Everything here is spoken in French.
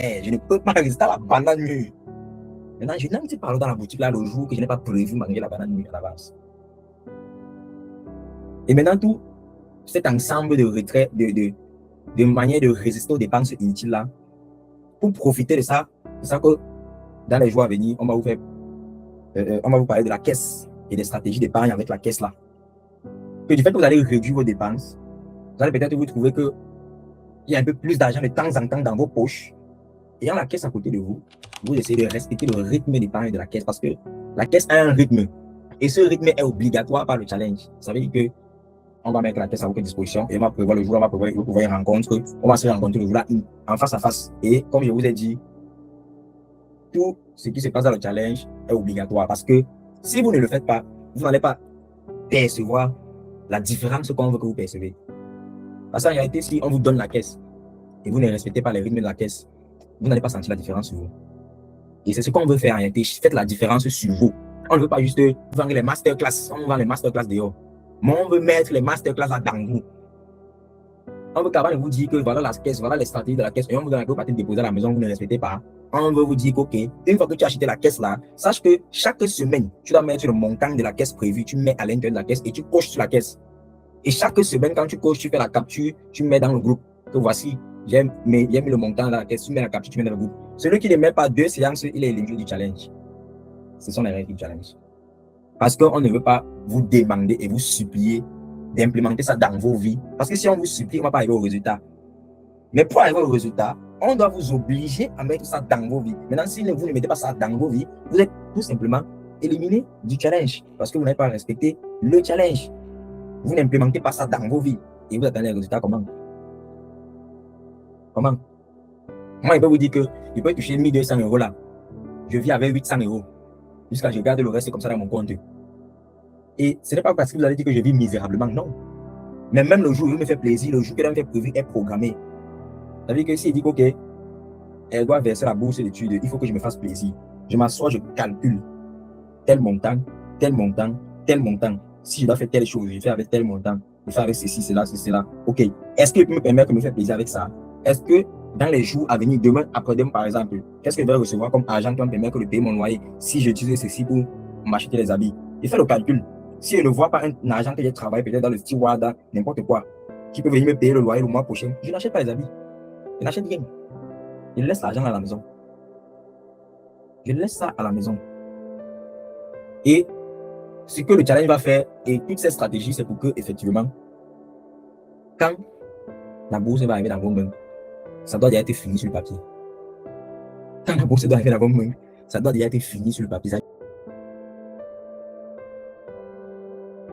Je ne peux pas résister à la banane mûre. Maintenant, je n'aime pas dans la boutique là le jour que je n'ai pas prévu manger la banane mûre à l'avance. Et maintenant, tout cet ensemble de retraits, de manières de résister aux dépenses inutiles là, pour profiter de ça, c'est ça que dans les jours à venir, on va vous faire, on va vous parler de la caisse et des stratégies d'épargne avec la caisse là. Que du fait que vous allez réduire vos dépenses, vous allez peut-être vous trouver que il y a un peu plus d'argent de temps en temps dans vos poches. Ayant la caisse à côté de vous, vous essayez de respecter le rythme d'épargne de la caisse parce que la caisse a un rythme. Et ce rythme est obligatoire par le challenge. Ça veut dire que on va mettre la caisse à votre disposition et on va prévoir le jour, on va prévoir une rencontre, on va se rencontrer le jour là en face à face. Et comme je vous ai dit, tout ce qui se passe dans le challenge est obligatoire parce que si vous ne le faites pas, vous n'allez pas percevoir la différence qu'on veut que vous percevez. Parce qu'en réalité, si on vous donne la caisse et vous ne respectez pas les rythmes de la caisse, vous n'allez pas sentir la différence sur vous. Et c'est ce qu'on veut faire en réalité. Faites la différence sur vous. On ne veut pas juste vendre les masterclass. On vend les masterclass dehors. Mais on veut mettre les masterclass là dans vous. On veut qu'avant de vous dire que voilà la caisse, voilà les stratégies de la caisse, et on vous donne un peu partir déposer à la maison, vous ne respectez pas. On veut vous dire qu'ok, une fois que tu as acheté la caisse là, sache que chaque semaine, tu dois mettre le montant de la caisse prévue, tu mets à l'intérieur de la caisse et tu coches sur la caisse. Et chaque semaine, quand tu coches, tu fais la capture, tu mets dans le groupe que voici, j'ai mis le montant dans la caisse, tu mets la capture, tu mets dans le groupe. Celui qui ne met pas 2 séances, il est éliminé du challenge. Ce sont les règles du challenge. Parce qu'on ne veut pas vous demander et vous supplier d'implémenter ça dans vos vies. Parce que si on vous supplie, on ne va pas arriver au résultat. Mais pour arriver au résultat, on doit vous obliger à mettre ça dans vos vies. Maintenant, si vous ne mettez pas ça dans vos vies, vous êtes tout simplement éliminé du challenge. Parce que vous n'avez pas respecté le challenge. Vous n'implémentez pas ça dans vos vies. Et vous attendez les résultats comment? Comment? Moi, il peut vous dire que je peux toucher 1200 € là. Je vis avec 800 €. Jusqu'à ce que je garde le reste comme ça dans mon compte. Et ce n'est pas parce que vous allez dire que je vis misérablement, non. Mais même le jour où il me fait plaisir, le jour que l'on me fait prévu est programmé. Ça veut dire que s'il dit qu'ok, elle doit verser la bourse d'études, il faut que je me fasse plaisir. Je m'assois, je calcule tel montant, tel montant, tel montant. Si je dois faire telle chose, je fais avec tel montant. Je fais avec ceci, cela, cela. Ok. Est-ce qu'il peut me permettre de me faire plaisir avec ça? Est-ce que dans les jours à venir, demain, après-demain, par exemple, qu'est-ce que je vais recevoir comme argent qui va me permettre de payer mon loyer si j'utilise ceci pour m'acheter les habits? Je fais le calcul. Si je ne vois pas un argent que j'ai travaillé peut-être dans le steward, n'importe quoi, qui peut venir me payer le loyer le mois prochain, je n'achète pas les habits. Je n'achète rien. Je laisse l'argent à la maison. Je laisse ça à la maison. Et ce que le challenge va faire, et toutes ces stratégies, c'est pour que, effectivement, quand la bourse va arriver dans vos mains, ça doit déjà être fini sur le papier. Quand la bourse doit arriver dans vos mains, ça doit déjà être fini sur le papier.